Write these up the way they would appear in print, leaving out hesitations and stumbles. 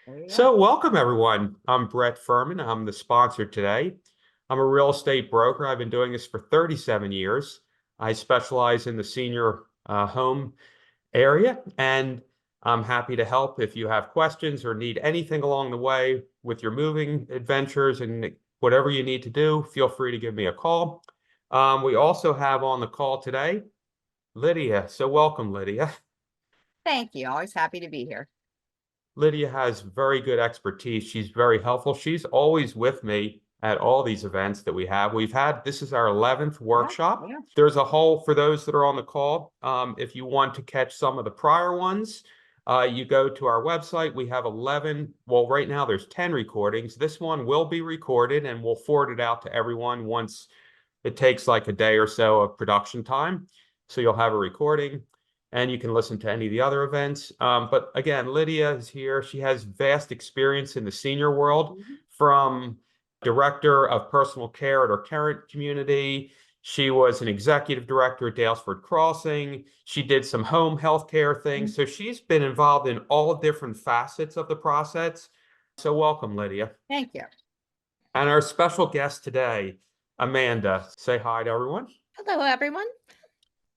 There you go. So, welcome everyone. I'm Brett Furman. I'm the sponsor today. I'm a real estate broker. I've been doing this for 37 years. I specialize in the senior home area, and I'm happy to help if you have questions or need anything along the way with your moving adventures and whatever you need to do. Feel free to give me a call. We also have on the call today Lydia. So, welcome, Lydia. Thank you. Always happy to be here. Lydia has very good expertise. She's very helpful. She's always with me at all these events that we have. This is our 11th Yeah, workshop. yeah. There's a whole, for those that are on the call, if you want to catch some of the prior ones, you go to our website. We have 11, well, right now there's 10 recordings. This one will be recorded and we'll forward it out to everyone once it takes like a day or so of production time. So you'll have a recording and you can listen to any of the other events. But again, Lydia is here. She has vast experience in the senior world Mhm. from director of personal care at her current community. She was an executive director at Dalesford Crossing. She did some home health care things. So she's been involved in all different facets of the process. So welcome, Lydia. Thank you. And our special guest today, Amanda. Say hi to everyone. Hello, everyone.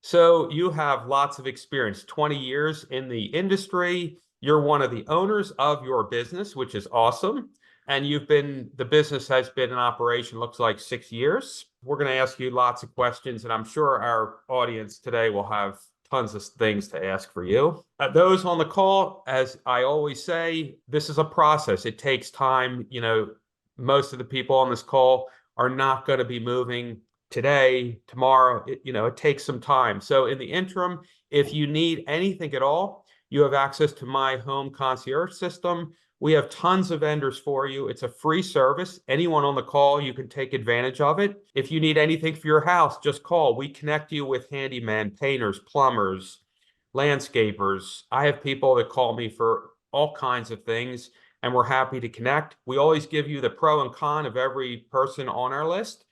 So you have lots of experience, 20 years in the industry. You're one of the owners of your business, which is awesome. And the business has been in operation, looks like 6 years. We're going to ask you lots of questions, and I'm sure our audience today will have tons of things to ask for you. Those on the call, as I always say, this is a process. It takes time. Most of the people on this call are not going to be moving today, tomorrow. It takes some time. So in the interim, if you need anything at all, you have access to my home concierge system. We have tons of vendors for you. It's a free service. Anyone on the call, you can take advantage of it. If you need anything for your house, just call. We connect you with handyman, painters, plumbers, landscapers. I have people that call me for all kinds of things, and we're happy to connect. We always give you the pro and con of every person on our list,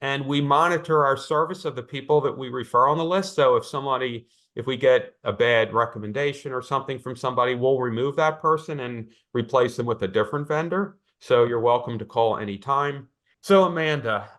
and we monitor our service of the people that we refer on the list. So if we get a bad recommendation or something from somebody, we'll remove that person and replace them with a different vendor. So you're welcome to call anytime. So Amanda,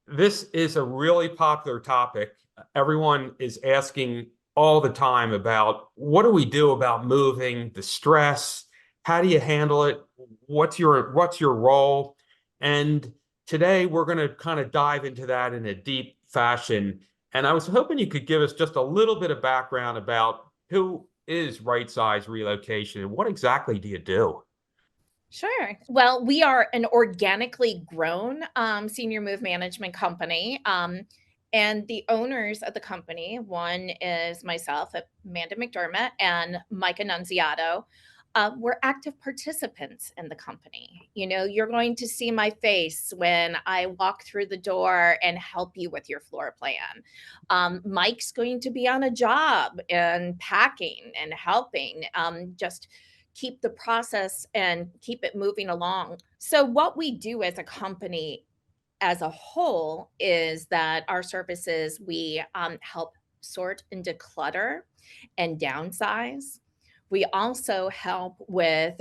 this is a really popular topic. Everyone is asking all the time about what do we do about moving, the stress, how do you handle it? What's your role? And today we're going to kind of dive into that in a deep fashion. And I was hoping you could give us just a little bit of background about who is Right Size Relocation and what exactly do you do? Sure. Well, we are an organically grown senior move management company. And the owners of the company, one is myself, Amanda McDermott, and Mike Annunziato. We're active participants in the company. You're going to see my face when I walk through the door and help you with your floor plan. Mike's going to be on a job and packing and helping. Just keep the process and keep it moving along. So, what we do as a company as a whole is that our services, we help sort and declutter and downsize. We also help with,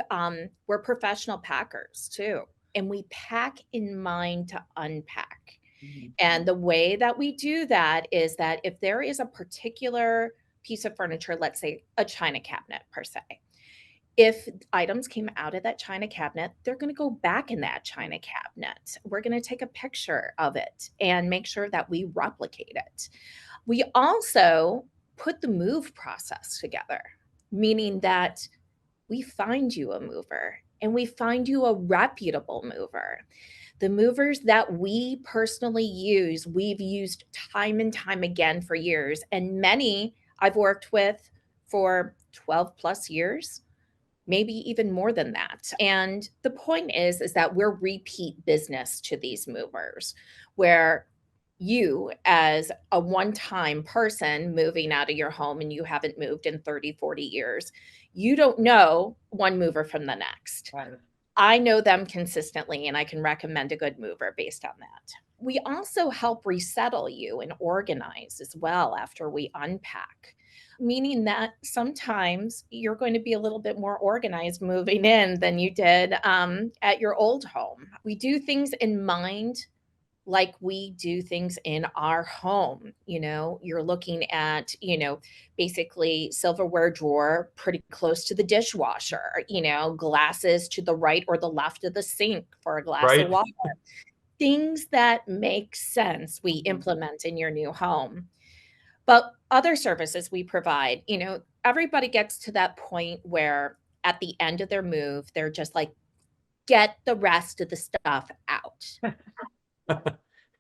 we're professional packers too, and we pack in mind to unpack. Mhm. And the way that we do that is that if there is a particular piece of furniture, let's say a china cabinet per se, if items came out of that china cabinet, they're going to go back in that china cabinet. We're going to take a picture of it and make sure that we replicate it. We also put the move process together, meaning that we find you a mover and we find you a reputable mover. The movers that we personally use, we've used time and time again for years, and many I've worked with for 12 plus years, maybe even more than that. And the point is that we're repeat business to these movers, where you as a one-time person moving out of your home and you haven't moved in 30, 40 years, you don't know one mover from the next. Right. I know them consistently and I can recommend a good mover based on that. We also help resettle you and organize as well after we unpack. meaning that sometimes you're going to be a little bit more organized moving in than you did at your old home. We do things in mind like we do things in our home. You're looking at, basically silverware drawer pretty close to the dishwasher, glasses to the right or the left of the sink for a glass of Right? water. Things that make sense we Mhm. implement in your new home. But other services we provide, everybody gets to that point where at the end of their move, they're just like, get the rest of the stuff out.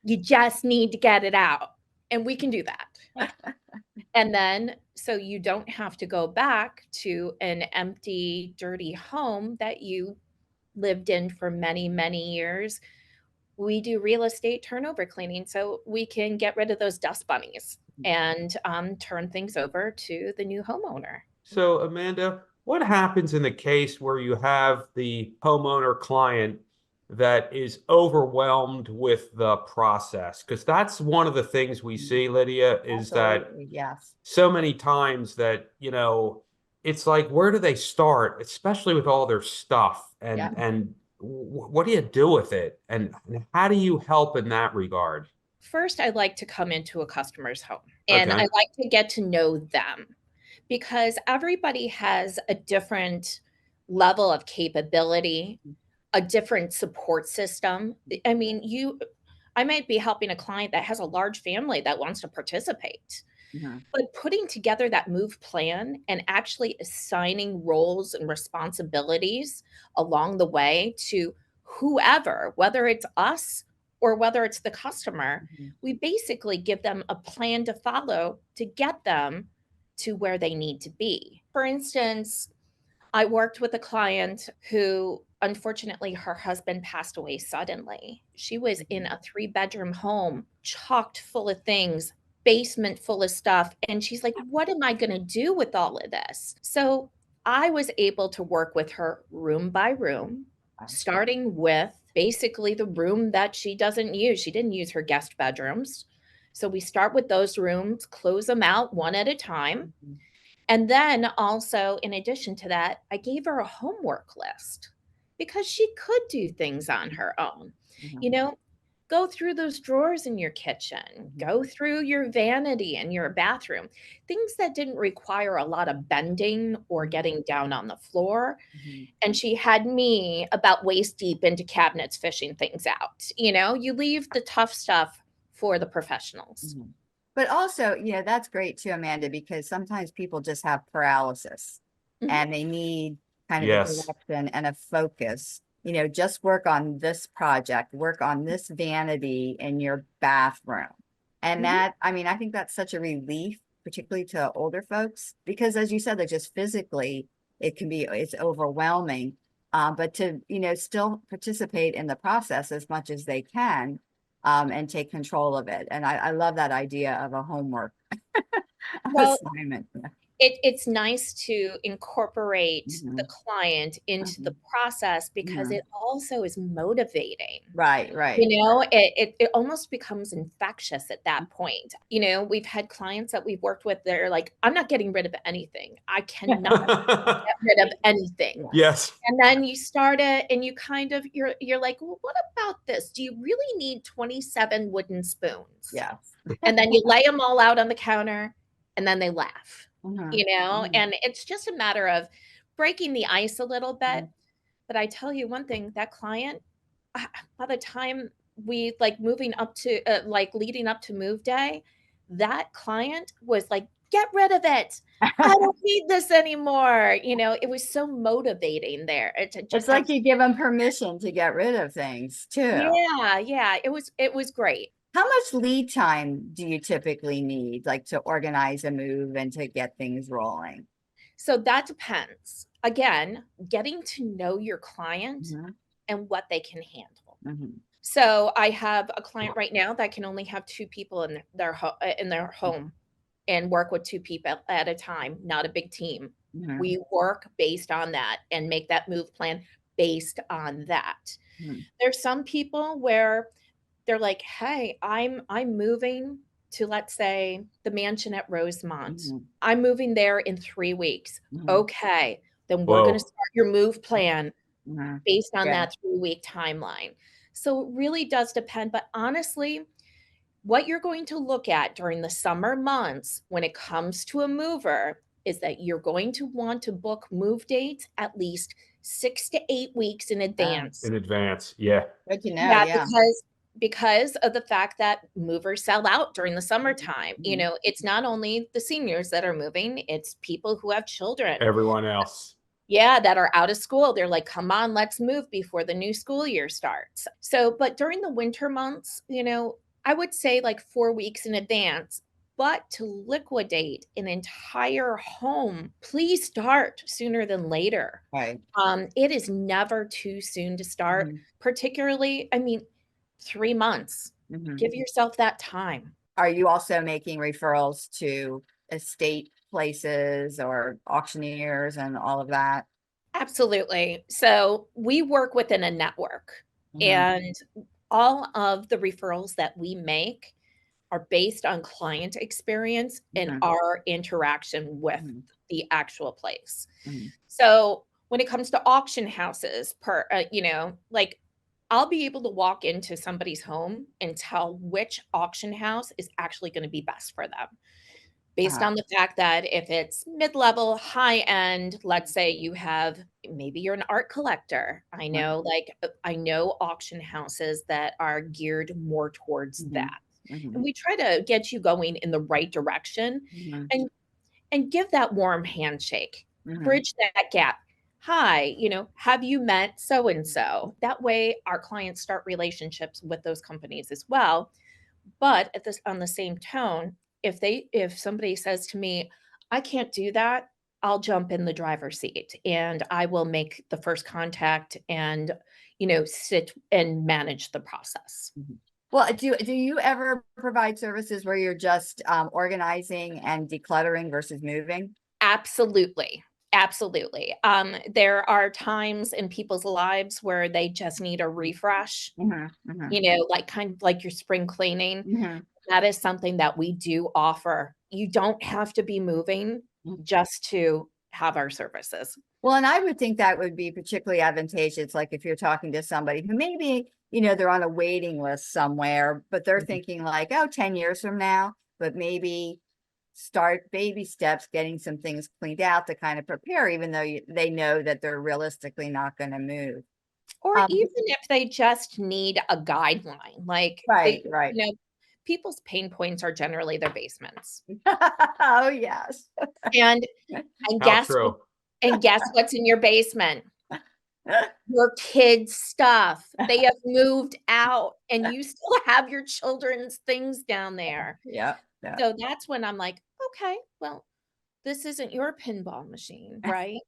You just need to get it out. And we can do that. And then, so you don't have to go back to an empty, dirty home that you lived in for many, many years. We do real estate turnover cleaning so we can get rid of those dust bunnies and turn things over to the new homeowner. So, Amanda, what happens in the case where you have the homeowner client that is overwhelmed with the process? Because that's one of the things we see, Lydia, is that Absolutely, yes. so many times that, it's like, where do they start, especially with all their stuff? Yeah. And what do you do with it? And how do you help in that regard? First, I like to come into a customer's home and I Okay. like to get to know them because everybody has a different level of capability, a different support system. I mean, I might be helping a client that has a large family that wants to participate. Mhm. But putting together that move plan and actually assigning roles and responsibilities along the way to whoever, whether it's us or whether it's the customer, Mhm. we basically give them a plan to follow to get them to where they need to be. For instance, I worked with a client who, unfortunately, her husband passed away suddenly. She was in Mhm. a three-bedroom home, chocked full of things, basement full of stuff. And she's like, what am I going to do with all of this? So I was able to work with her room by room, Wow. starting with basically the room that she doesn't use. She didn't use her guest bedrooms. So we start with those rooms, close them out one at a time, Mhm. and then also, in addition to that, I gave her a homework list because she could do things on her own. You Mhm. know, go through those drawers in your kitchen, Mhm. go through your vanity in your bathroom, things that didn't require a lot of bending or Mhm. getting down on the floor. Mhm. And she had me about waist deep into cabinets fishing things out. You leave the tough stuff for the professionals. Mhm. But also, that's great too, Amanda, because sometimes people just have paralysis Mhm. and they need kind of a Yes. direction and a focus. Just work on this project, work on this vanity in your bathroom. And Mhm. I mean, I think that's such a relief, particularly to older folks, because as you said, they're just physically, it's overwhelming. But to, still participate in the process as much as they can, and take control of it. And I love that idea of a homework Well, assignment. it's nice to incorporate the Mhm. client into the Mhm. process because Mhm. it also is motivating. Right, right. It almost becomes infectious at that point. We've had clients that we've worked with, they're like, I'm not getting rid of anything. I cannot get rid of anything. Yeah. Yes. And then you start it and you kind of you're like, well, what about this? Do you really need 27 wooden spoons? Yes. And then you lay them all out on the counter and then they laugh, Mhm. Mhm. and it's just a matter of breaking the ice a little bit. Mhm. But I tell you one thing, that client, by the time we like moving up to like leading up to move day, that client was like, get rid of it. I don't need this anymore. It was so motivating there to It's just have. like you give them permission to get rid of things too. Yeah, it was great. How much lead time do you typically need, like to organize a move and to get things rolling? So that depends. Again, getting to know your client Mhm. and what they can handle. Mhm. So I have a client right now that can only have two people in their home and work with two people at a time, not a big team. Mhm. We work based on that and make that move plan based on that. Mhm. There's some people where they're like, "Hey, I'm moving. to, let's say, the mansion at Rosemont. Mhm, I'm moving there in 3 weeks. mhm, Okay, then we're gonna Whoa. start your move plan mhm. based on Yeah, that 3-week timeline. So it really does depend, but honestly, what you're going to look at during the summer months when it comes to a mover is that you're going to want to book move dates at least 6 to 8 weeks in oh, advance. In advance. Yeah. good to know, Yeah, yeah. because of the fact that movers sell out during the summertime. Mhm, It's not only the seniors that are moving, it's people who have children. Everyone else. Yeah, that are out of school. They're like, "Come on, let's move before the new school year starts." So, but during the winter months, I would say like 4 weeks in advance. But to liquidate an entire home, please start sooner than later. right. It is never too soon to start, Mhm, particularly, 3 months. mhm. Give yourself that time. Are you also making referrals to estate places or auctioneers and all of that? Absolutely. So we work within a network, Mhm, and all of the referrals that we make are based on client experience and mhm, our interaction with mhm, the actual place. mhm. So when it comes to auction houses, like I'll be able to walk into somebody's home and tell which auction house is actually going to be best for them. Based Uh-huh, on the fact that if it's mid-level, high end, let's say you have maybe you're an art collector. uh-huh, I know auction houses that are geared more towards mhm, that. mhm, And we try to get you going in the right direction mhm, and give that warm handshake. mhm, Bridge that gap. Hi, have you met so and so? That way our clients start relationships with those companies as well. But at this on the same tone, if somebody says to me, "I can't do that," I'll jump in the driver's seat and I will make the first contact and, sit and manage the process. mhm. Well, do you ever provide services where you're just, organizing and decluttering versus moving? Absolutely. Absolutely. There are times in people's lives where they just need a refresh, Mhm, mhm, like kind of like your spring cleaning. mhm, That is something that we do offer. You don't have to be moving mhm. just to have our services. Well, and I would think that would be particularly advantageous, like if you're talking to somebody who maybe, they're on a waiting list somewhere, but they're Mhm. thinking like, oh, 10 years from now, but maybe start baby steps, getting some things cleaned out to kind of prepare, even though they know that they're realistically not going to move. Or Um, even if they just need a guideline, like right, right. people's pain points are generally their basements. Oh, yes. And and How guess what true. and guess what's in your basement? Your kids' stuff. They have moved out and you still have your children's things down there. Yeah, yeah. So that's when I'm like, "Okay, well, this isn't your pinball machine, right?"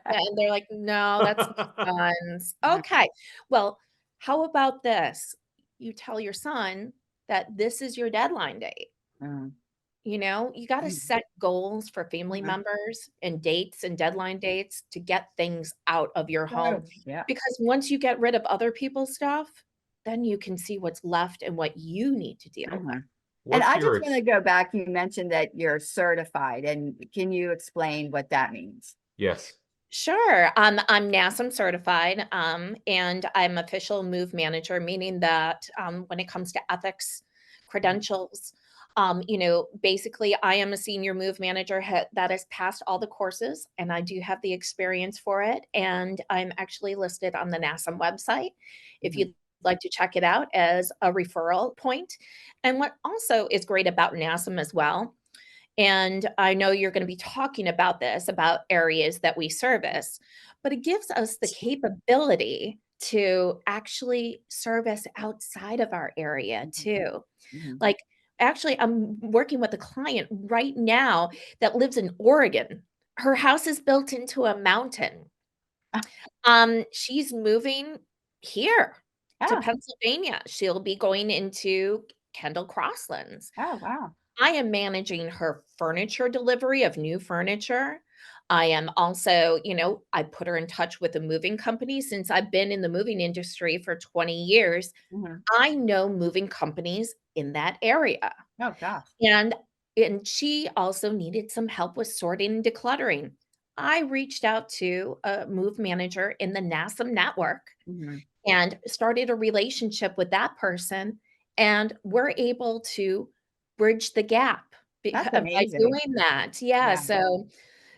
And they're like, "No, that's my son's." "Okay, well, how about this? You tell your son that this is your deadline date." Mm, You gotta mm, set goals for family mhm. members and dates and deadline dates to get things out of your home, True. Yeah. because once you get rid of other people's stuff, then you can see what's left and what you need to deal with. Mhm. And What's I your just want to ex go back. You mentioned that you're certified, and can you explain what that means? Yes. Sure. I'm NASM certified, and I'm official move manager, meaning that when it comes to ethics credentials, basically, I am a senior move manager that has passed all the courses, and I do have the experience for it. And I'm actually listed on the NASM website if Mhm, you'd like to check it out as a referral point. And what also is great about NASM as well, and I know you're going to be talking about this, about areas that we service, but it gives us the capability to actually service outside of our area mhm, too. mhm. Like, actually, I'm working with a client right now that lives in Oregon. Her house is built into a mountain. Ah, She's moving here to oh, Pennsylvania. She'll be going into Kendall Crosslands. oh, wow. I am managing her furniture delivery of new furniture. I am also, I put her in touch with a moving company since I've been in the moving industry for 20 years. Mhm. I know moving companies in that area. Oh, gosh. And and she also needed some help with sorting and decluttering. I reached out to a move manager in the NASM network Mhm. and started a relationship with that person, and we're able to bridge the gap That's by amazing. doing that. Yeah, Yeah,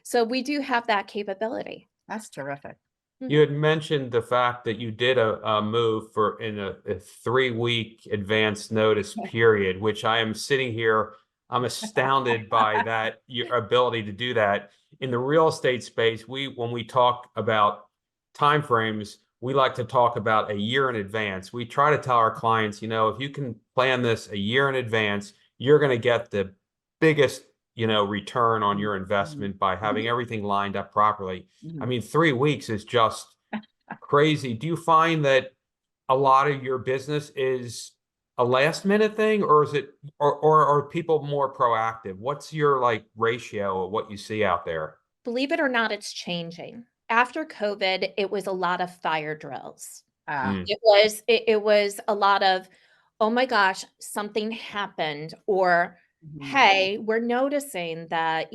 so we do have that capability. that's terrific. You Mhm. had mentioned the fact that you did a move for in a 3-week advance notice period, which I am sitting here, I'm astounded by that, your ability to do that. In the real estate space, when we talk about timeframes, we like to talk about a year in advance. We try to tell our clients, if you can plan this a year in advance, you're going to get the biggest, return on Mhm. your Mhm. investment by having everything lined up properly. I Mhm. mean, 3 weeks is just crazy. Do you find that a lot of your business is a last minute thing, or is it, or are people more proactive? What's your like ratio of what you see out there? Believe it or not, it's changing. After COVID, it was a lot of fire drills. Ah, Mm, It was a lot of, "Oh my gosh, something happened," or, mhm. "Hey, we're noticing that,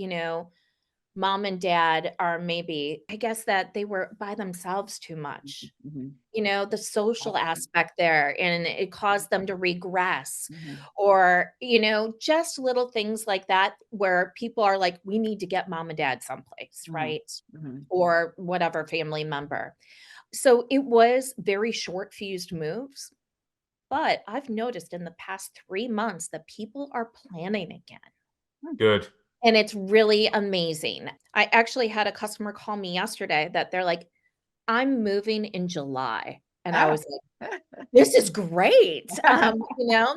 mom and dad are maybe," I guess that they were by themselves too Mhm. much. Mhm. The social aspect there, and it caused them to regress, Mhm. or, just little things like that where people are like, "We need to get mom and dad someplace," Mhm. right? Mhm. Or whatever family member. So it was very short fused moves, but I've noticed in the past 3 months that people are planning again, Mhm. good. and it's really amazing. I actually had a customer call me yesterday that they're like, "I'm moving in July," and I Oh. was like, "This is great,"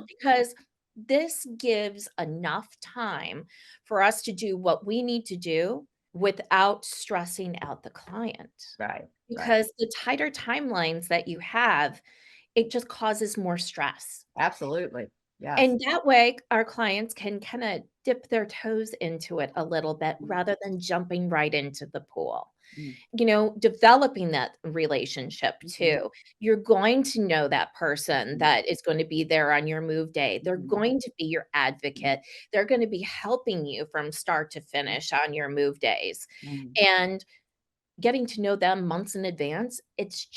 because this gives enough time for us to do what we need to do without stressing out the client. Right, right. Because the tighter timelines that you have, it just causes more stress. Absolutely. Yes. And that way, our clients can kinda dip their toes into it a little bit Mhm. rather than jumping right into the pool. Mhm. Developing that relationship Mhm. too. You're going to know that person Mhm. that is going to be there on your move day. They're Mhm. going to be your advocate. They're gonna be helping you from start to finish on your move days. Mhm. And getting to know them months in advance, it's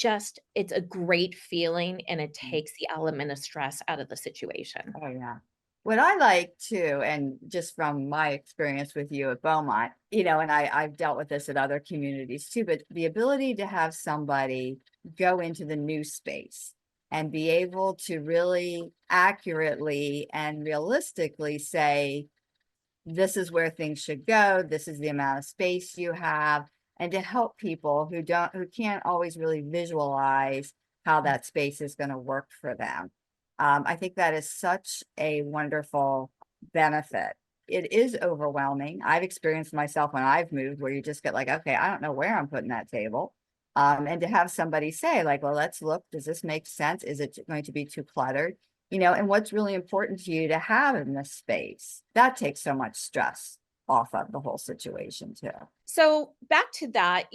a great feeling, and it Mhm. takes the element of stress out of the situation. Oh, yeah. What I like too, and just from my experience with you at Beaumont, and I've dealt with this at other communities too, but the ability to have somebody go into the new space and be able to really accurately and realistically say, this is where things should go, this is the amount of space you have, and to help people who can't always really visualize how that space is going to work for them. I think that is such a wonderful benefit. It is overwhelming. I've experienced myself when I've moved where you just get like, okay, I don't know where I'm putting that table. And to have somebody say like, well, let's look, does this make sense? Is it going to be too cluttered? And what's really important to you to have in this space. That takes so much stress off of the whole situation too. So back to that,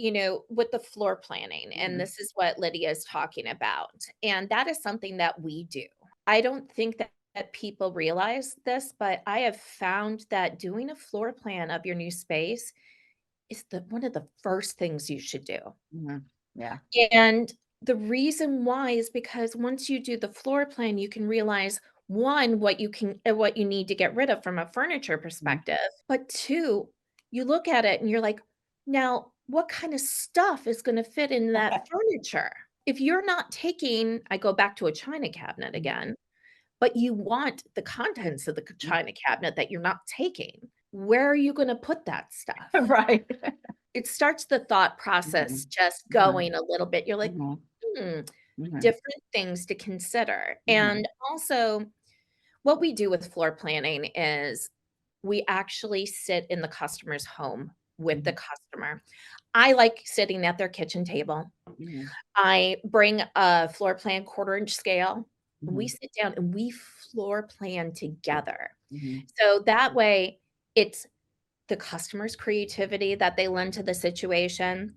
with the floor planning, and Mhm. this is what Lydia is talking about. And that is something that we do. I don't think that people realize this, but I have found that doing a floor plan of your new space is one of the first things you should do. Mhm. Yeah. And the reason why is because once you do the floor plan, you can realize, one, what you need to get rid of from a furniture Mhm. perspective, but two, you look at it and you're like, now what kind of stuff is going to fit in that furniture? If you're not taking, I go back to a china cabinet again, but you want the contents of the china cabinet that you're not taking, where are you going to put that stuff? Right. It starts the thought process Mhm. just Mhm. going a little bit. You're like, Mhm. "Hmm, Mhm. different things to consider." Mhm. And also, what we do with floor planning is we actually sit in the customer's home with the Mhm. customer. I like sitting at their kitchen table. Mhm. I bring a floor plan quarter-inch scale, and we Mhm. sit down and we floor plan together. Mhm. So that way, it's the customer's creativity that they lend to the situation.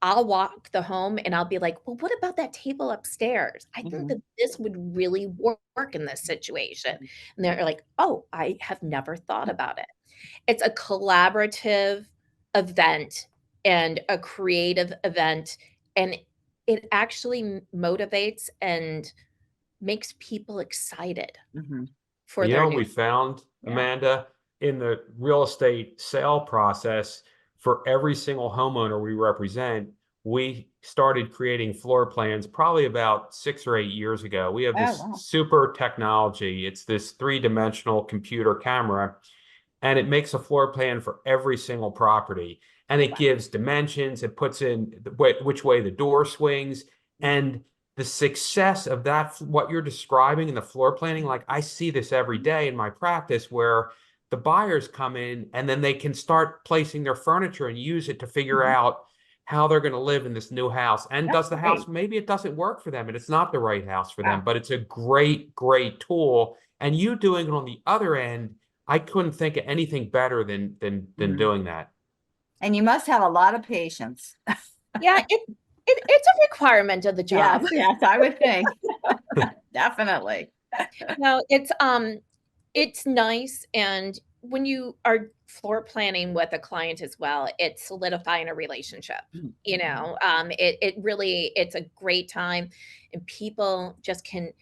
I'll walk the home and I'll be like, "Well, what about that table upstairs? I think Mhm. that this would really work in this situation." And they're like, "Oh, I have never thought about it." It's a collaborative event and a creative event, and it actually motivates and makes people excited Mhm. for You their know what new. we found, Yeah. Amanda, in the real estate sale process, for every single homeowner we represent, we started creating floor plans probably about 6 or 8 years ago. We have Oh, this wow. super technology. It's this three-dimensional computer camera, and it makes a floor plan for every single property. And it gives dimensions, it puts in which way the door swings, and the success of that, what you're describing in the floor planning, like I see this every day in my practice where the buyers come in and then they can start placing their furniture and use it to figure Mhm. out how they're going to live in this new house. And That's does the house, great. maybe it doesn't work for them and it's not the right house for them, Wow. but it's a great, great tool. And you doing it on the other end, I couldn't think of anything better than Mhm. doing that. And you must have a lot of patience. Yeah, it's a requirement of the job. Yes, yes, I would think. Definitely. No, it's nice, and when you are floor planning with a client as well, it's solidifying a relationship, Mhm. it really it's a great time, and people just can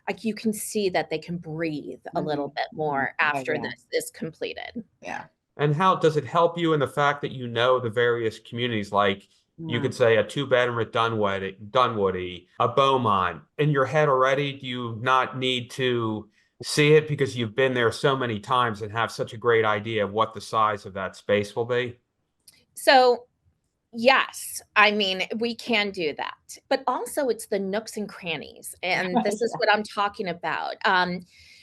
like, you can see that they can breathe a little Mhm. bit Mhm. more Oh, after yeah. this is completed. Yeah. And how does it help you in the fact that you know the various communities? Like you Mhm. could say a two-bedroom at Dunwoody, a Beaumont. In your head already, do you not need to see it because you've been there so many times and have such a great idea of what the size of that space will be? So, yes, I mean, we can do that, but also it's the nooks and crannies, and this is Yeah. what I'm talking about.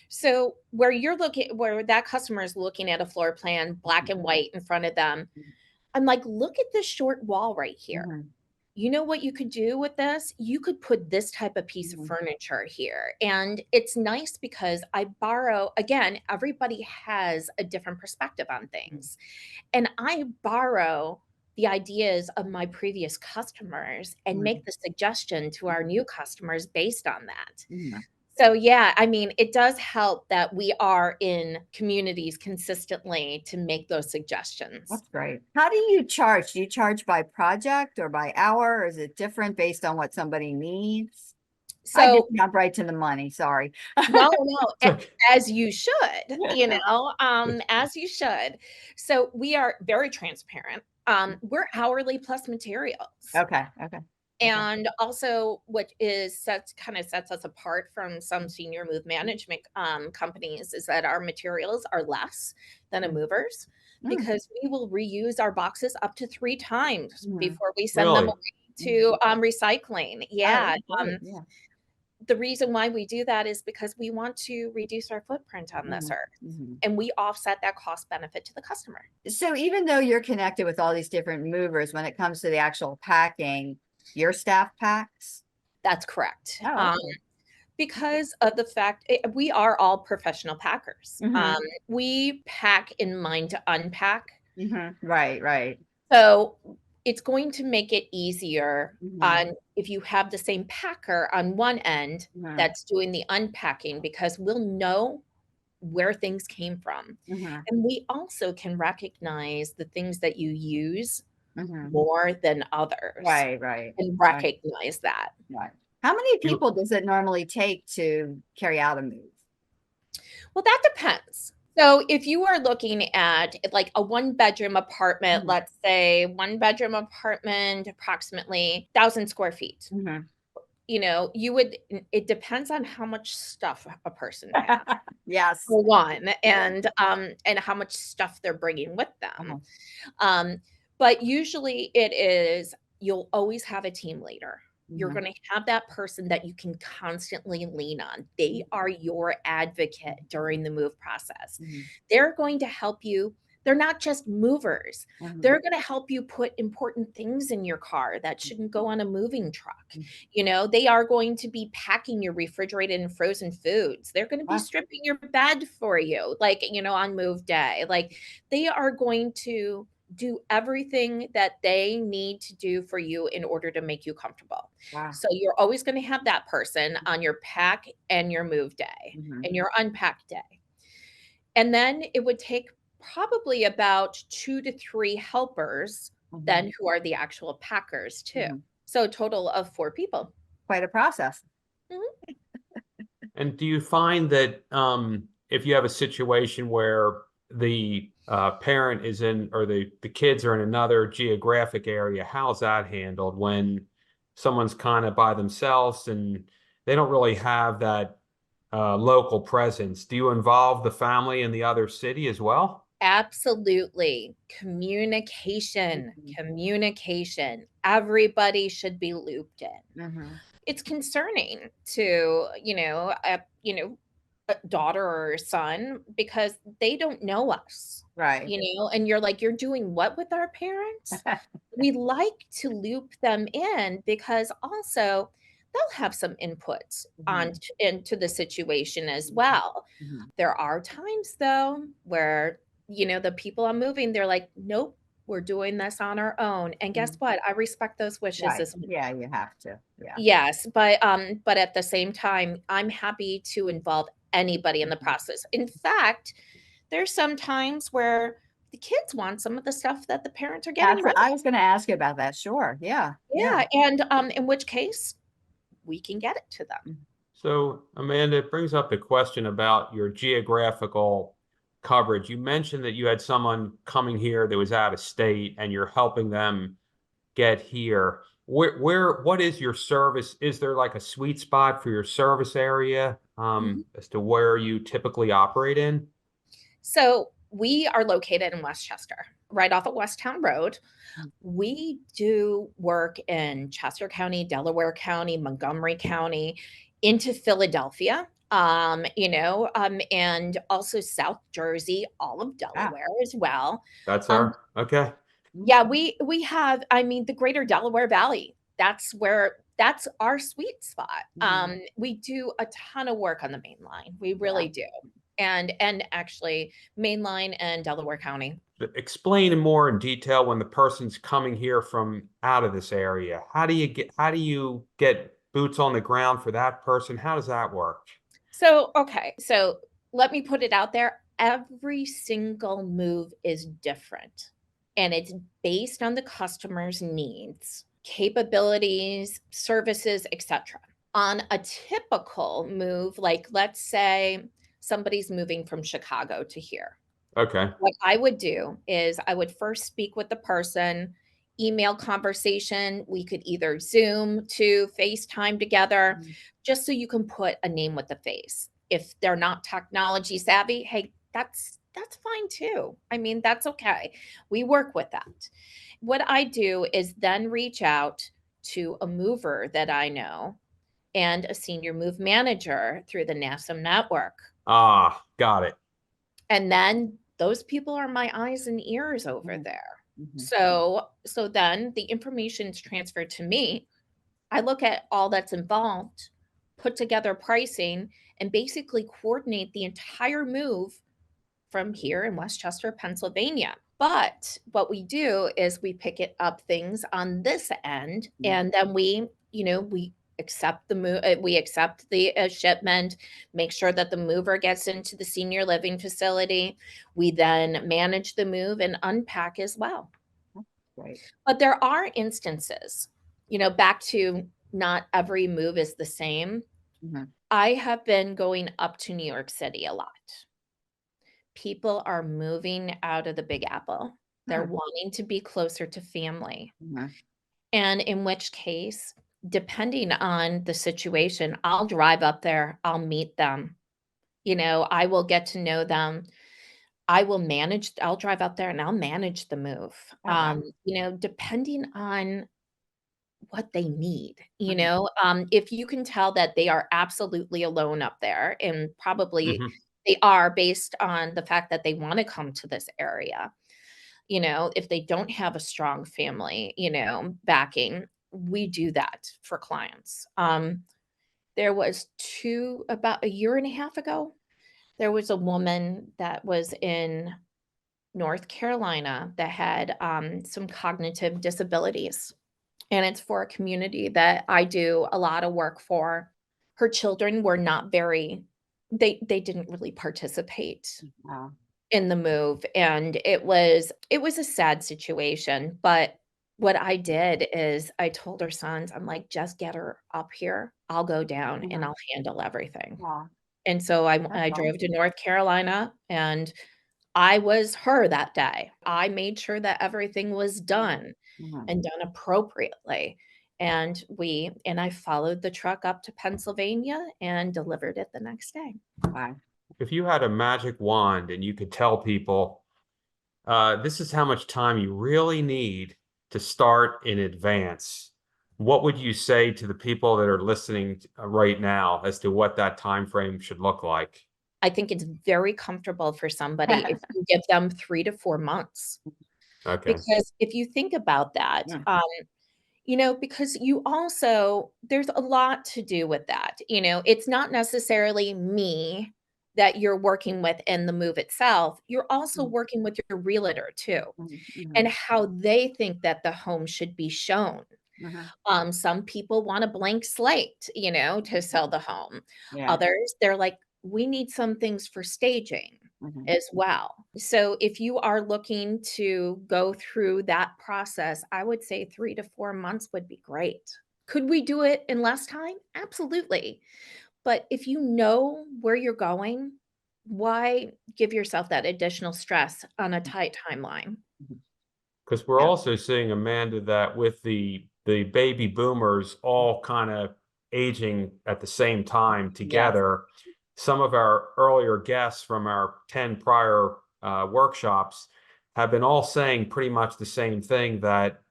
So where that customer is looking at a floor plan, black and white in front of them, I'm like, "Look at this short wall right here. Mhm. You know what you could do with this? You could put this type of piece of Mhm. furniture here." And it's nice because I borrow again, everybody has a different perspective on things. And I borrow the ideas of my previous customers and Mhm. make the suggestion to our new customers based on that. Mhm. So, yeah, I mean, it does help that we are in communities consistently to make those suggestions. That's great. How do you charge? Do you charge by project or by hour? Or is it different based on what somebody needs? I just So, jump right to the money. Sorry. no, It's as you should, as you should. So, we are very transparent. We're hourly plus materials. Okay. Okay. Okay. And also what is sets kind of sets us apart from some senior move management, companies is that our materials are less than a mover's Mm. because we will reuse our boxes up to 3 times Mhm. before we send them really. away Mhm. to, recycling. Oh, Yeah, that's great. Yeah. the reason why we do that is because we want to reduce our footprint on this Mhm. earth, Mhm. and we offset that cost benefit to the customer. So even though you're connected with all these different movers, when it comes to the actual packing, your staff packs? That's correct. Oh, okay. Because of the fact we are all professional packers. Mhm. We pack in mind to unpack. Mhm. Right, right. So it's going to make it easier Mhm. on if you have the same packer on one end Mhm. that's doing the unpacking because we'll know where things came from. Mhm. And we also can recognize the things that you use Mhm. more than others Right, right. and Right, recognize that. right. How many You people does it normally take to carry out a move? Well, that depends. So if you are looking at like a one-bedroom apartment, Mhm. let's say one-bedroom apartment, approximately 1,000 square feet, Mhm. you would it depends on how much stuff a person has, Yes. for one, and how much stuff they're bringing with them. Uh-huh. Um, but usually it is you'll always have a team leader. You're Mhm. gonna have that person that you can constantly lean on. They are your advocate during the move process. Mhm. They're going to help you They're not just movers. Mhm. They're going to help you put important things in your car that shouldn't go on a moving truck. You know, they are going to be packing your refrigerated and frozen foods. They're going to be Wow. stripping your bed for you, like, you know, on move day. Like, they are going to do everything that they need to do for you in order to make you comfortable. Wow. So you're always going to have that person on your pack and your move day Mhm. and your unpack day. And then it would take probably about 2 to 3 helpers Mhm. then who are the actual packers too. Mhm. So a total of 4 people. Quite a process. Mhm. And do you find that if you have a situation where the parent is in, or the kids are in another geographic area, how's that handled when someone's kind of by themselves and they don't really have that local presence? Do you involve the family in the other city as well? Absolutely. Communication, Mhm. communication. Everybody should be looped in. Mhm. It's concerning to, a daughter or a son because they don't know us, Right. and you're like, "You're doing what with our parents?" We like to loop them in because also they'll have some input on Mhm. into the situation as Mhm. well. Mhm. There are times though where, the people I'm moving, they're like, "Nope, we're doing this on our own." And guess Mhm. what? I respect those wishes Right. as well. Yeah, you have to. Yeah. Yes, but at the same time, I'm happy to involve anybody in the Mhm. process. In fact, there's some times where the kids want some of the stuff that the parents are getting That's rid what of. I was gonna ask you about that. Sure. Yeah. Yeah. Yeah, and, in which case, we can get it to them. Mhm. So, Amanda, it brings up the question about your geographical coverage. You mentioned that you had someone coming here that was out of state and you're helping them get here. What is your service? Is there like a sweet spot for your service area, Mhm. as to where you typically operate in? So, we are located in Westchester, right off of Westtown Road. Mhm. We do work in Chester County, Delaware County, Montgomery County, into Philadelphia, and also South Jersey, all of Ah. Delaware as well. That's Um, okay. Mhm. yeah, we have, I mean, the greater Delaware Valley. That's our sweet spot. Mhm. We do a ton of work on the main line. We Yeah. really do. And actually main line and Delaware County. Explain more in detail when the person's coming here from out of this area. How do you get boots on the ground for that person? How does that work? So, okay, so let me put it out there. Every single move is different, and it's based on the customer's needs, capabilities, services, etc. On a typical move, like let's say somebody's moving from Chicago to here. Okay. What I would do is I would first speak with the person, email conversation. We could either Zoom to FaceTime together, Mhm. just so you can put a name with a face. If they're not technology savvy, hey, that's fine too. I mean, that's okay. We work with that. What I do is then reach out to a mover that I know and a senior move manager through the NASM network. Ah, got it. And then those people are my eyes and ears over Mhm. there. Mhm. So then the information is transferred to me. I look at all that's involved, put together pricing, and basically coordinate the entire move from here in Westchester, Pennsylvania. But what we do is we pick it up things on this end, Mhm. and then we accept the move, we accept the shipment, make sure that the mover gets into the senior living facility. We then manage the move and unpack as well. Right. But there are instances, back to not every move is the same. Mhm. I have been going up to New York City a lot. People are moving out of the Big Apple. They're Hmm. wanting to be closer to family, Mhm. and in which case, depending on the situation, I'll drive up there, I'll meet them, I will get to know them. I'll drive up there and I'll manage the move, Oh, wow. depending on what they need, Mhm. if you can tell that they are absolutely alone up there and probably Mhm. They are based on the fact that they wanna come to this area. You know, if they don't have a strong family, backing, we do that for clients. There was 2 about a year and a half ago, there was a woman that was in North Carolina that had, some cognitive disabilities, and it's for a community that I do a lot of work for. Her children were not very they didn't really participate Wow. in the move, and it was a sad situation, but what I did is I told her sons, I'm like, "Just get her up here, I'll go down and Mhm. I'll handle everything." Wow. And so I That's I drove to awesome. North Carolina, and I was her that day. I made sure that everything was Mhm. done Mhm. and done appropriately, and I followed the truck up to Pennsylvania and delivered it the next day. Wow. If you had a magic wand and you could tell people, this is how much time you really need to start in advance, what would you say to the people that are listening right now as to what that time frame should look like? I think it's very comfortable for somebody if you give them 3 to 4 months, Okay. because if you think about that, Yeah. because you also there's a lot to do with that, it's not necessarily me that you're working with in the move itself, you're also Mhm. working with your realtor too, Mhm. and Mhm. how they think that the home should be shown. Mhm. Some people want a blank slate, to sell the home. Yeah. Others, they're like, we need some things for staging Mhm. as well. So if you are looking to go through that process, I would say 3 to 4 months would be great. Could we do it in less time? Absolutely. But if you know where you're going, why give yourself that additional stress on a tight timeline? Mhm. Because we're Yeah. also seeing, Amanda, that with the baby boomers all kind of aging at the same time Yes. together, some of our earlier guests from our 10 prior workshops have been all saying pretty much the same thing, that,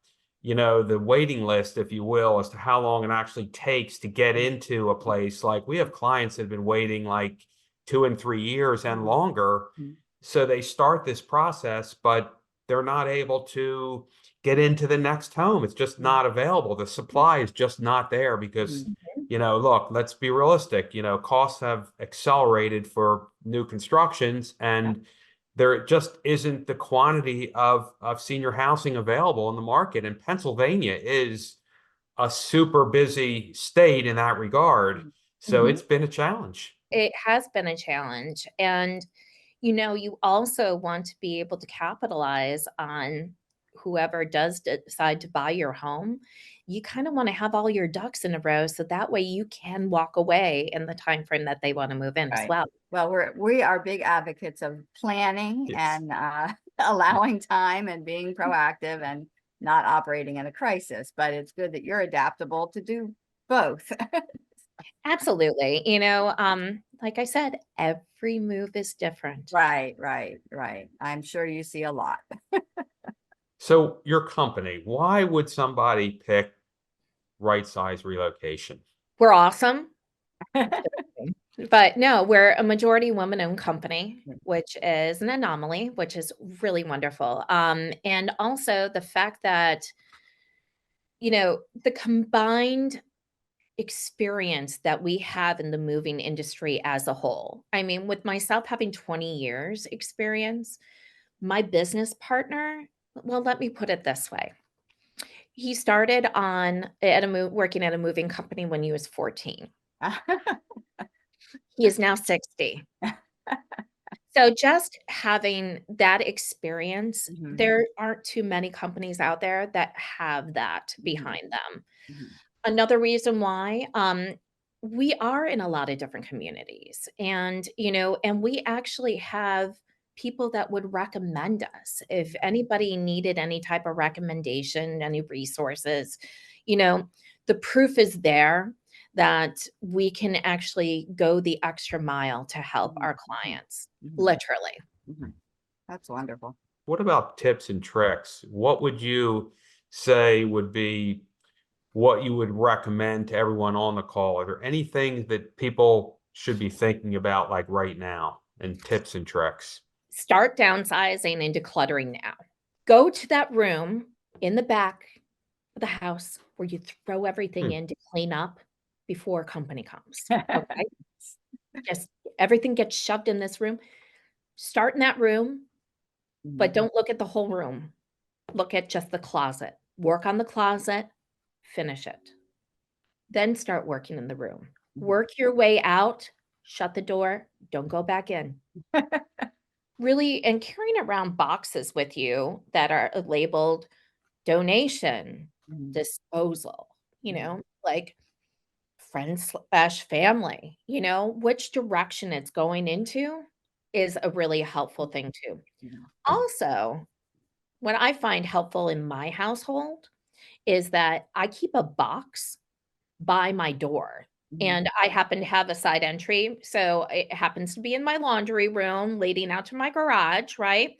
the waiting list, if you will, as to how long it actually takes to get into a place. Like, we have clients that have been waiting like 2 and 3 years and Mhm. longer. Mhm. So they start this process, but they're not able to get into the next home. It's just Mhm. not available. The supply is just not there because, Mhm. Mhm. look, let's be realistic. Costs have accelerated for new constructions, Yeah. and there just isn't the quantity of senior housing available in the market. And Pennsylvania is a super busy state in that regard. Mhm. So Mhm. it's been a challenge. It has been a challenge, and, you also want to be able to capitalize on whoever does decide to buy your home. You kinda wanna have all your ducks in a row so that way you can walk away in the timeframe that they wanna move in as Right. well. Well, we are big advocates of planning Yes. and allowing time and being proactive and not operating in a crisis. But it's good that you're adaptable to do both. Absolutely, like I said, every move is different. Right, right, right. I'm sure you see a lot. So your company, why would somebody pick Right Size Relocation? We're awesome. But no, we're a majority woman-owned company, which is an anomaly, which is really wonderful. And also the fact that, the combined experience that we have in the moving industry as a whole. I mean, with myself having 20 years experience, my business partner, well, let me put it this way. He started working at a moving company when he was 14. He is now 60. So just having that experience, Mhm. there aren't too many companies out there that have that Mhm. behind them. Mhm. Another reason why, we are in a lot of different communities and we actually have people that would recommend us. If anybody needed any type of recommendation, any resources, you know, the proof is there that we can actually go the extra mile to help Mhm. our Mhm. clients, Mhm. literally. Mhm. That's wonderful. What about tips and tricks? What would you say would be what you would recommend to everyone on the call? Are there anything that people should be thinking about like right now? and tips and tricks. Start downsizing and decluttering now. Go to that room in the back of the house where you throw everything in to clean up before company comes. Okay. Just everything gets shoved in this room. Start in that room, but don't look at the whole room. Look at just the closet. Work on the closet, finish it. Then start working in the room. Work your way out, shut the door, don't go back in. Really, and carrying around boxes with you that are labeled donation, disposal, like friends/family, which direction it's going into is a really helpful thing too. Also, what I find helpful in my household is that I keep a box by my door. And I happen to have a side entry, so it happens to be in my laundry room leading out to my garage, right?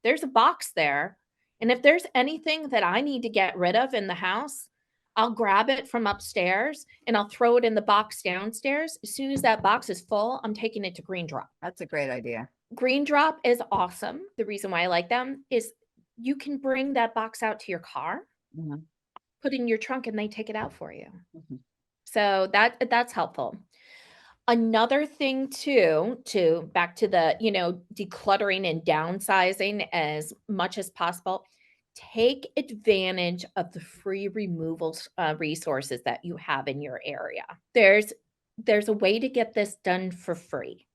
There's a box there, and if there's anything that I need to get rid of in the house, I'll grab it from upstairs and I'll throw it in the box downstairs. As soon as that box is full, I'm taking it to Green Drop. That's a great idea. Green Drop is awesome. The reason why I like them is you can bring that box out to your car, put it in your trunk, and they take it out for you. So that's helpful. Another thing too, to back to the, decluttering and downsizing as much as possible, take advantage of the free removals resources that you have in your area. There's a way to get this done for free.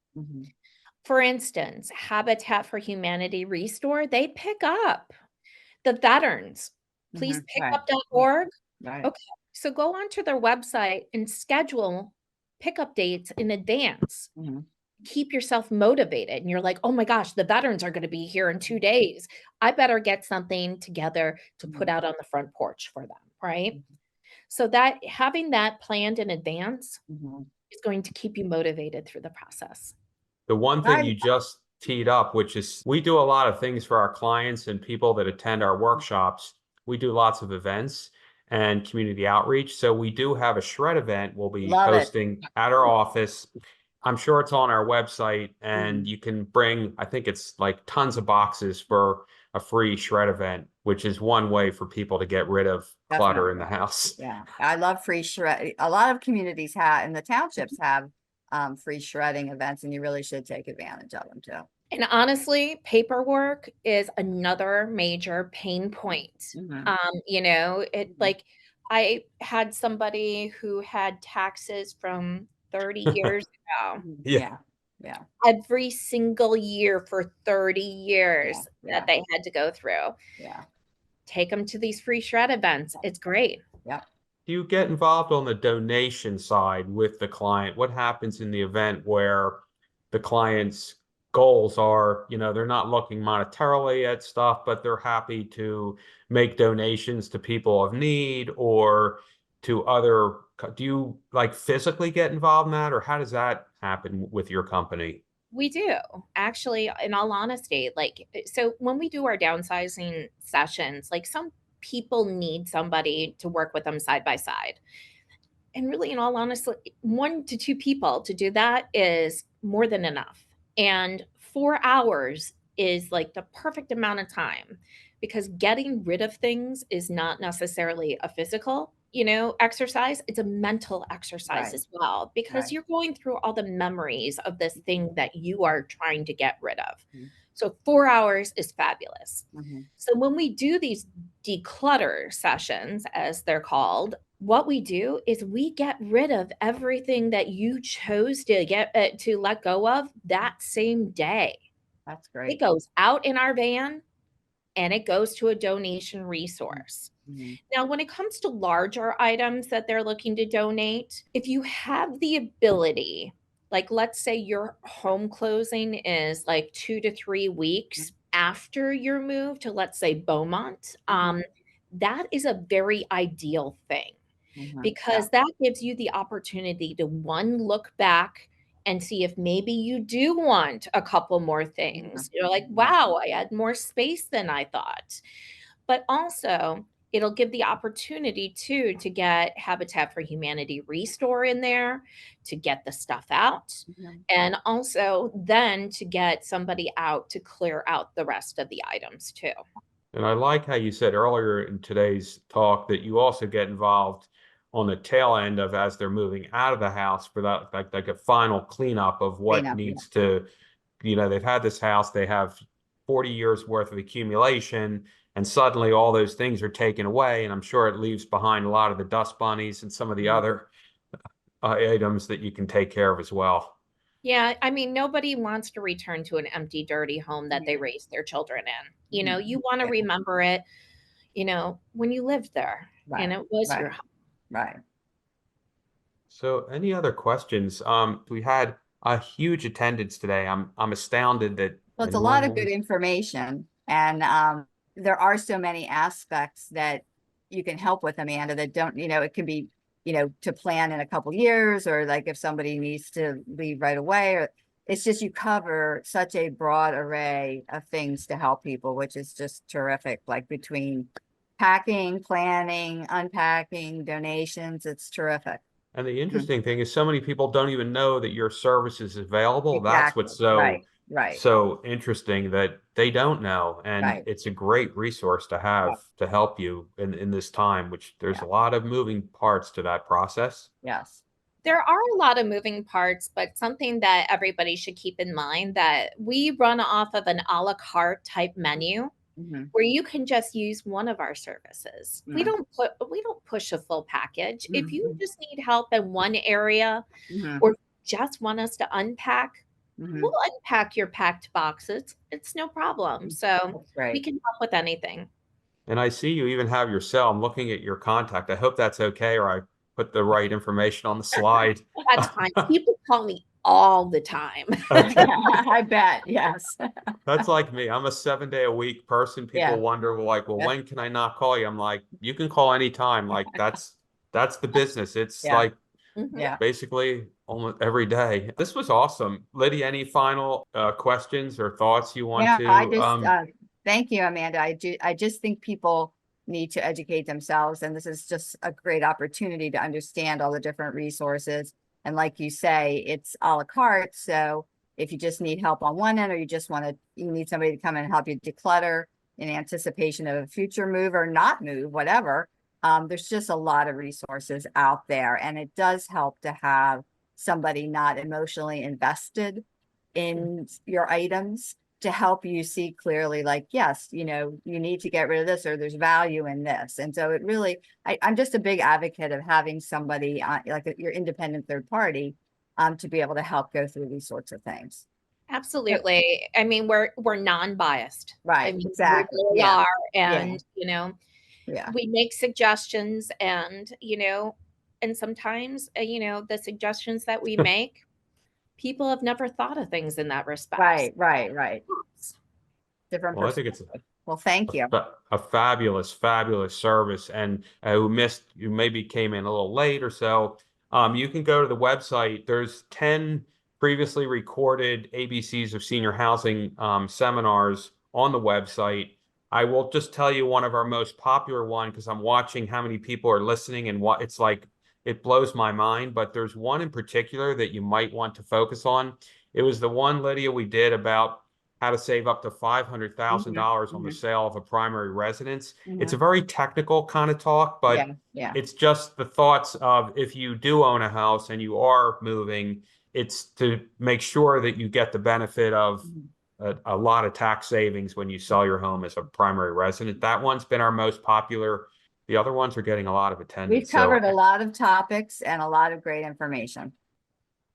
For instance, Habitat for Humanity Restore, they pick up the veterans. Please pick up.org. Right. Okay. So go onto their website and schedule pickup dates in advance. Keep yourself motivated. And you're like, oh my gosh, the veterans are going to be here in 2 days. I better get something together to put out on the front porch for them, right? So that having that planned in advance is going to keep you motivated through the process. The one thing you just teed up, which is we do a lot of things for our clients and people that attend our workshops. We do lots of events and community outreach. So we do have a shred event we'll be hosting at our office. I'm sure it's on our website, and you can bring, I think it's like tons of boxes for a free shred event, which is one way for people to get rid of clutter in the house. Yeah, I love free shred. A lot of communities have, and the townships have free shredding events, and you really should take advantage of them too. And honestly, paperwork is another major pain point. Like I had somebody who had taxes from 30 years ago. Yeah. Every single year for 30 years that they had to go through. Take them to these free shred events. It's great. Do you get involved on the donation side with the client? What happens in the event where the client's goals are, they're not looking monetarily at stuff, but they're happy to make donations to people of need or to other, do you like physically get involved in that, or how does that happen with your company? We do. Actually, in all honesty, so when we do our downsizing sessions, some people need somebody to work with them side by side. And really, in all honesty, 1 to 2 people to do that is more than enough. And 4 hours is like the perfect amount of time, because getting rid of things is not necessarily a physical, exercise. It's a mental exercise as well, because you're going through all the memories of this thing that you are trying to get rid of. So 4 hours is fabulous. So when we do these declutter sessions, as they're called, what we do is we get rid of everything that you chose to let go of that same day. That's great. It goes out in our van and it goes to a donation resource. Now, when it comes to larger items that they're looking to donate, if you have the ability, like let's say your home closing is like 2 to 3 weeks after your move to, let's say, Beaumont, that is a very ideal thing, because that gives you the opportunity to, one, look back and see if maybe you do want a couple more things. You're like, wow, I had more space than I thought. But also, it'll give the opportunity too to get Habitat for Humanity Restore in there to get the stuff out, Mhm. and also then to get somebody out to clear out the rest of the items too. And I like how you said earlier in today's talk that you also get involved on the tail end of as they're moving out of the house for that, like a final cleanup of what Cleanup, yeah. needs to, they've had this house, they have 40 years worth of accumulation, and suddenly all those things are taken away. And I'm sure it leaves behind a lot of the dust bunnies and some of the Mhm. other items that you can take care of as well. Yeah, I mean, nobody wants to return to an empty, dirty home that they Yeah. raised their children in. Mhm. You want to Yeah. remember it, when you lived there and Right, it was your right, home. right. So any other questions? We had a huge attendance today. I'm astounded that Well, it's a lot of good normally. information, and there are so many aspects that you can help with, Amanda, that don't, it can be, to plan in a couple years, or like if somebody needs to leave right away, or it's just you cover such a broad array of things to help people, which is just terrific. Like between packing, planning, unpacking, donations, it's terrific. And the Mhm. interesting thing is so many people don't even know that your service is available. That's Exactly. what's so Right, right, so interesting, that they don't know. And right. it's a great resource to Yeah, have to help you in this time, which there's yeah, a lot of moving parts to that process. yes. There are a lot of moving parts, but something that everybody should keep in mind that we run off of an a la carte type menu Mhm. where you can just use one of our services. Mm. We don't push a full package. If you Mhm. just need help in one area Mhm. or just want us to unpack, we'll Mhm. unpack your packed boxes. It's no problem. So That's we great. can help with anything. And I see you even have your cell. I'm looking at your contact. I hope that's okay, or I put the right information on the slide. That's fine. People call me all the time. Okay. I bet, yes. That's like me. I'm a 7-day-a-week person. Yeah, People wonder, well, like, well, yeah, when can I not call you? I'm like, you can call anytime. Like that's the business. It's yeah, like Mhm. yeah. basically almost every day. This was awesome. Lydia, any final questions or thoughts you want Yeah, I to just, thank you, Amanda. I just think people need to educate themselves, and this is just a great opportunity to understand all the different resources. And like you say, it's a la carte. So if you just need help on one end, or you need somebody to come and help you declutter in anticipation of a future move or not move, whatever, there's just a lot of resources out there. And it does help to have somebody not emotionally invested in your items, to help you see clearly, like, yes, you need to get rid of this, or there's value in this. And so it really, I'm just a big advocate of having somebody, like your independent third party, to be able to help go through these sorts of things. Yep. Absolutely. I mean, we're non-biased. I Right, mean, we exactly. really Yeah, are. yeah, And, yeah. we make suggestions and sometimes, the suggestions that we make, people have never thought of things in that respect. Right, right, right. Different well, I think it's perspective. Well, thank you. a fabulous, fabulous service. And who maybe came in a little late or so, you can go to the website. There's 10 previously recorded ABCs of senior housing seminars on the website. I will just tell you one of our most popular one, because I'm watching how many people are listening, and what it's like, it blows my mind. But there's one in particular that you might want to focus on. It was the one, Lydia, we did about how to save up to Mhm, $500,000 on the mhm, sale of a primary residence. It's a mhm. very technical kind of talk, but Yeah, yeah. it's just the thoughts of, if you do own a house and you are moving, it's to make sure that you get the benefit of Mhm. a lot of tax savings when you sell your home as a primary resident. That one's been our most popular. The other ones are getting a lot of We've attendance. covered a lot of topics and a lot of great information.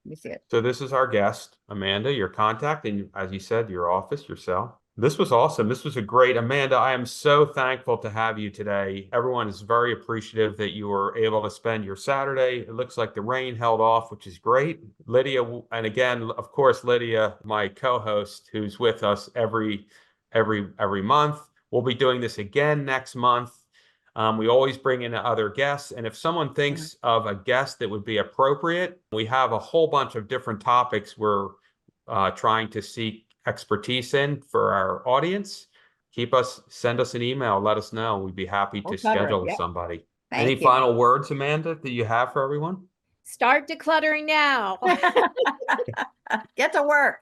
You see it. So this is our guest, Amanda, your contact, and as you said, your office, your cell. This was awesome. This was a great, Amanda, I am so thankful to have you today. Everyone is very appreciative that you were able to spend your Saturday. It looks like the rain held off, which is great. Lydia, and again, of course, Lydia, my co-host, who's with us every month. We'll be doing this again next month. We always bring in other guests. And if someone Mhm. thinks of a guest that would be appropriate, we have a whole bunch of different topics we're trying to seek expertise in for our audience. send us an email, let us know. We'd be happy We'll to cover it. schedule with Yep. somebody. Any Thank you. final words, Amanda, that you have for everyone? Start decluttering now. Get to work.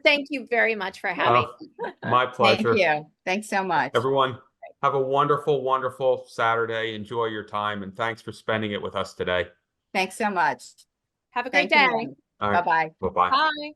Thank you very much for having me. My Thank pleasure. you. Thanks so much. Everyone, have a wonderful, wonderful Saturday. Enjoy your time, and thanks for spending it with us today. Thanks so much. Have a great Thank day. you. All right. Bye-bye. Bye-bye. Bye.